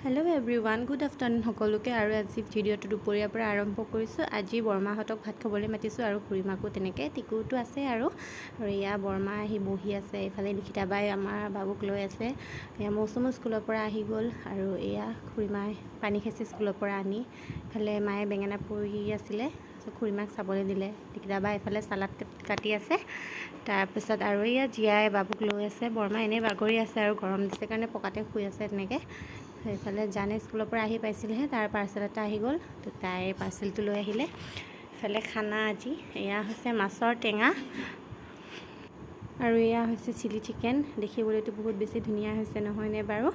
Hello' everyone, good afternoon সকলোকে। আৰু আজি ভিডিঅ'টো দুপৰীয়াৰ পৰা আৰম্ভ কৰিছোঁ। আজি বৰমাহঁতক ভাত খাবলৈ মাতিছোঁ আৰু খুৰীমাকো তেনেকৈ, টিকুটো আছে আৰু এয়া বৰমা আহি বহি আছে। এইফালে নিকিতা বাই আমাৰ বাবুক লৈ আছে। এয়া মৌচুমো স্কুলৰ পৰা আহি গ'ল আৰু এয়া খুৰীমাই পানী খাইছে স্কুলৰ পৰা আনি। ইফালে মায়ে বেঙেনা পুৰি আছিলে, খুৰীমাক চাবলৈ দিলে। নিকিতা বাই এইফালে চালাড কাটি আছে। তাৰপিছত আৰু এয়া জীয়াই বাবুক লৈ আছে। বৰমা এনেই বাগৰি আছে আৰু গৰম দিছে কাৰণে পকাতে শুই আছে তেনেকৈ। সেইফালে জানে স্কুলৰ পৰা আহি পাইছিলেহে, তাৰ পাৰ্চেল এটা আহি গ'ল, তো তাইৰ পাৰ্চেলটো লৈ আহিলে। ইফালে খানা আজি এয়া হৈছে মাছৰ টেঙা আৰু এয়া হৈছে চিলি চিকেন। দেখিবলৈতো বহুত বেছি ধুনীয়া হৈছে, নহয়নে বাৰু?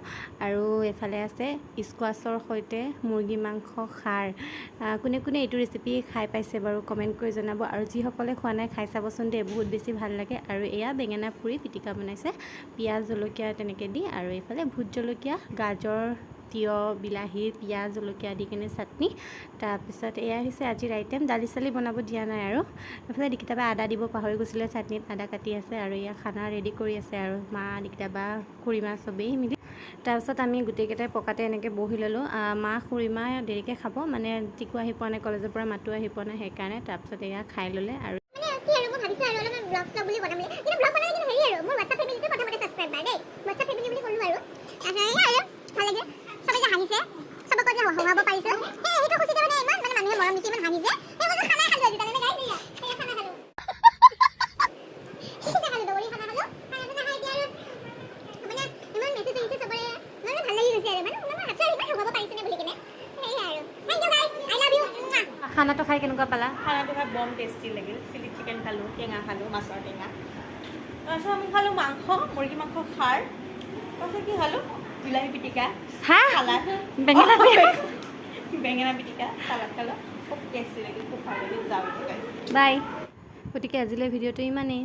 আৰু এইফালে আছে স্কোৱাছৰ সৈতে মুৰ্গী মাংস খাৰ। কোনে কোনে এইটো ৰেচিপি খাই পাইছে বাৰু কমেণ্ট কৰি জনাব, আৰু যিসকলে খোৱা নাই খাই চাবচোন দেই, বহুত বেছি ভাল লাগে। আৰু এয়া বেঙেনা পুৰি পিটিকা বনাইছে পিঁয়াজ জলকীয়া তেনেকৈ দি, আৰু এইফালে ভোট জলকীয়া, গাজৰ, তিয়ঁহ, বিলাহী, পিঁয়াজ, জলকীয়া দি কিনে চাটনি। তাৰপিছত এয়া হৈছে আজিৰ আইটেম। দালি চালি বনাব দিয়া নাই আৰু। এইফালে নিকিতা বাই আদা দিব পাহৰি গৈছিলে, চাটনিত আদা কাটি আছে। আৰু এয়া খানা ৰেডি কৰি আছে আৰু মা, নিকিতা বা, খুৰীমা চবেই মিলি। তাৰপিছত আমি গোটেইকেইটাই পকাতে এনেকৈ বহি ল'লোঁ। মা খুৰীমা দেৰিকৈ খাব, মানে টিকু আহি পোৱা নাই কলেজৰ পৰা, মাতো আহি পোৱা নাই সেইকাৰণে। তাৰপিছত এয়া খাই ল'লে আৰু খানাটো খাই কেনেকুৱা পালা? খানাটো খাই বম টেষ্টি লাগিল। চিলি চিকেন খালোঁ, টেঙা খালোঁ, মাছৰ টেঙা। তাৰপিছত আমি খালোঁ মাংস, মুৰ্গী মাংস খাৰ। তাৰপিছত কি খালোঁ? বিলাহী পিটিকা, চালাড, বেঙেনা পিটিকা, চালাড খালোঁ। খুব টেষ্টি লাগিল, খুব ভাল লাগিল। যাওঁ বাই। গতিকে আজিলৈ ভিডিঅ'টো ইমানেই।